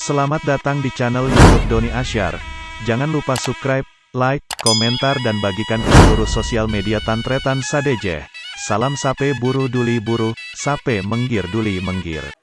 Selamat datang di channel YouTube Doni Asyar. Jangan lupa subscribe, like, komentar dan bagikan ke seluruh sosial media Tantretan Sadejeh. Salam sape buru duli buru, sape menggir duli menggir.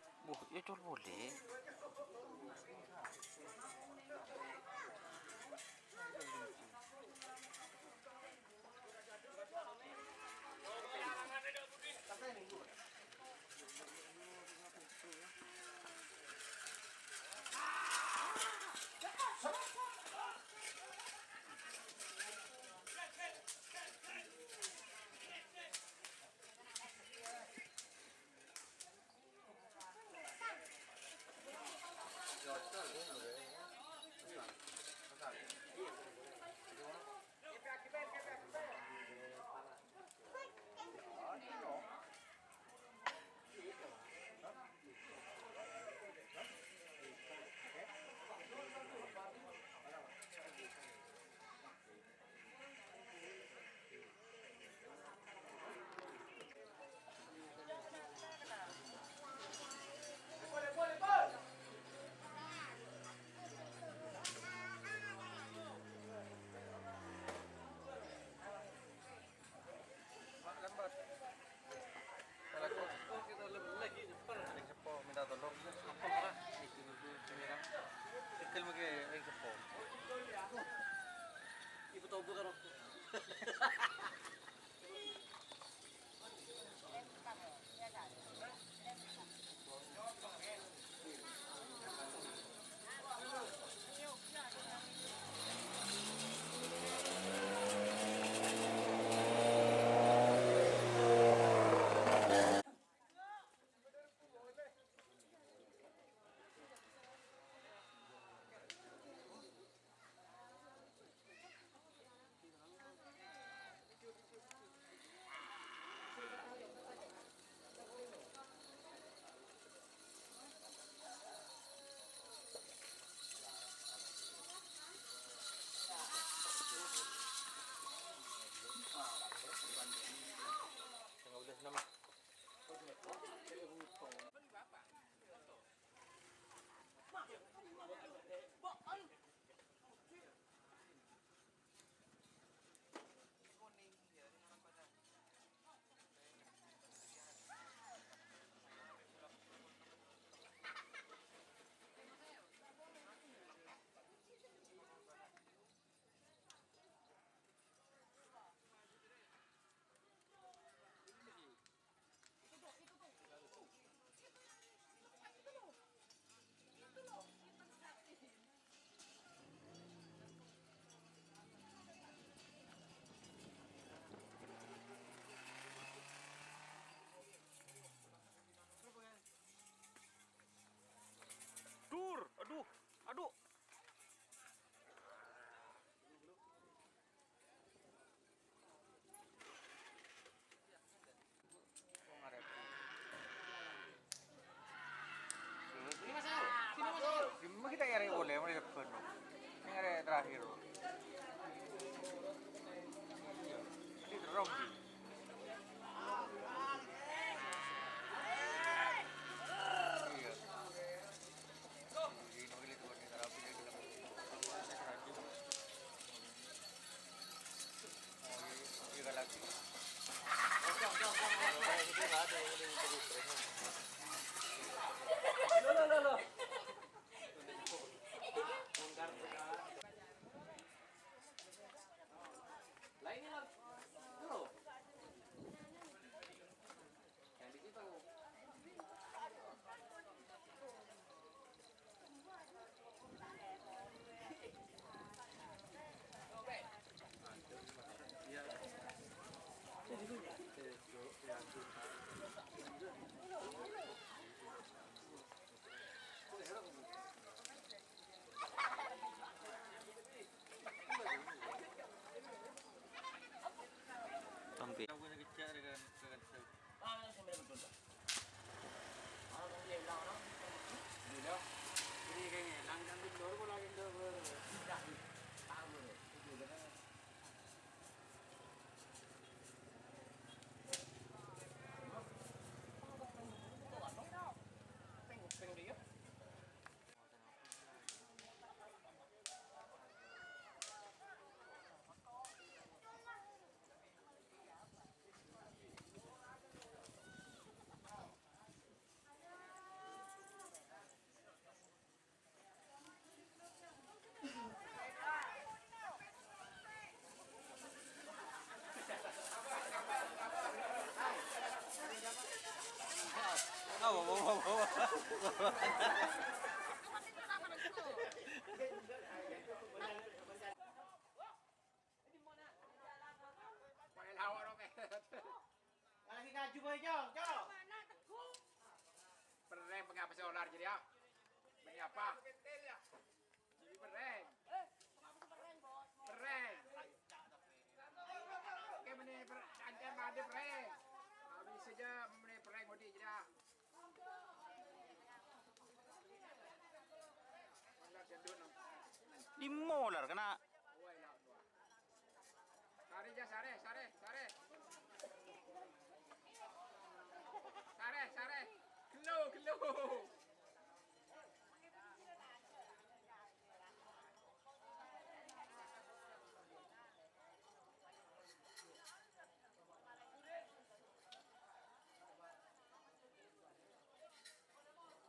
Itu boleh. Aduh. Gimana kita nyari boleh, mereka penuh. Ini ada terakhir. Ini terong. Pakai lawak dong kayak. Lagi ngaju boy Jo. Bereng pengapa solar jadi ya? Beli apa? Jadi bereng. Bereng. Oke meni anjay ada bereng. Habis saja meni bereng mudi jadi ya. Mana jendun. Di molar kena. Woi lah. Sare ja sare. Sare. Kelo.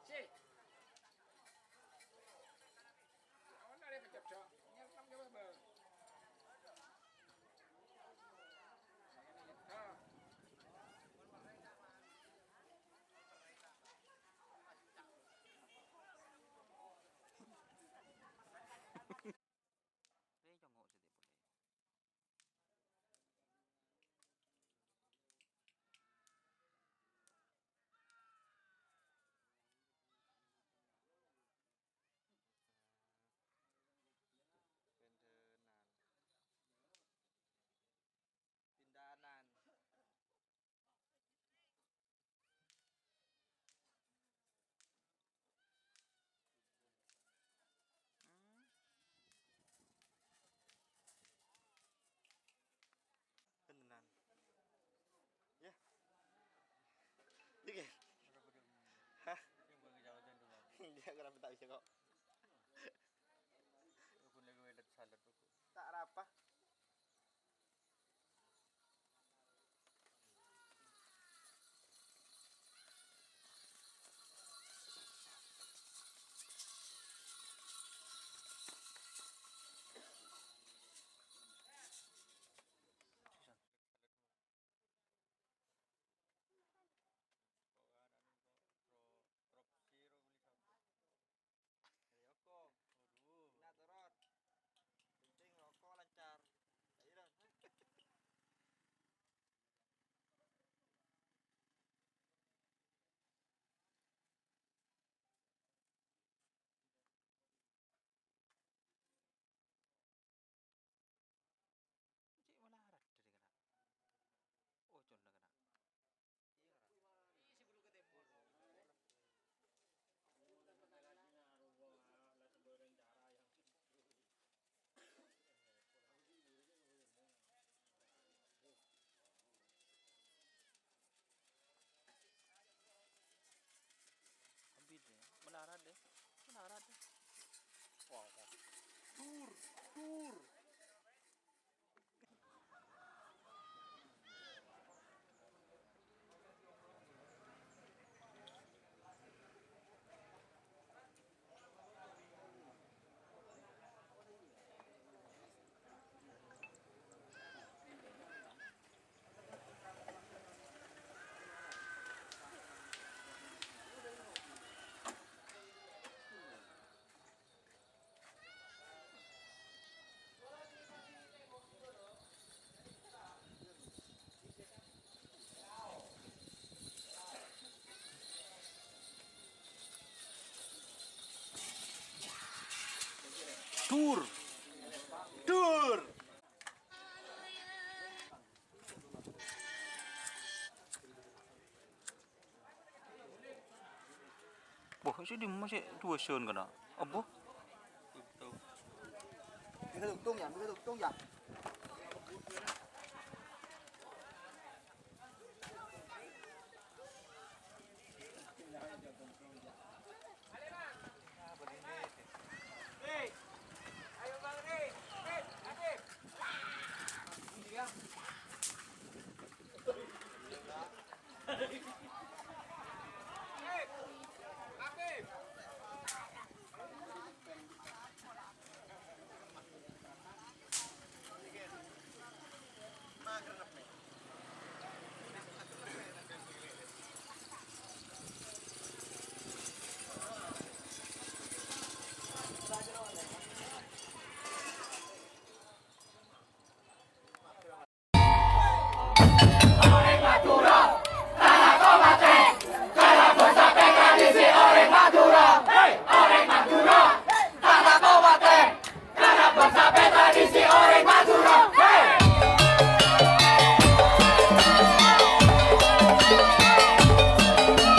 Si. Awak nak dia pecah. Nyerang ke apa? Pindahanan. Tenan. Ya. Dikit. Hah? Yang bagi jawaban dulu. Dia kenapa tak bisa kok? Aku lagi wedat salad aku. Tak apa. Nak turut. Penting rokok lancar. Ayo dong. Cik malah arat dari kena. Oh, con dah kena. Iya kan? Sebelum ke tempur. Habis deh. Malah arat deh. Wow. Tur. Tur. Boh, sih dia masih dua sen kena. Apa? Bisa tungtung ya.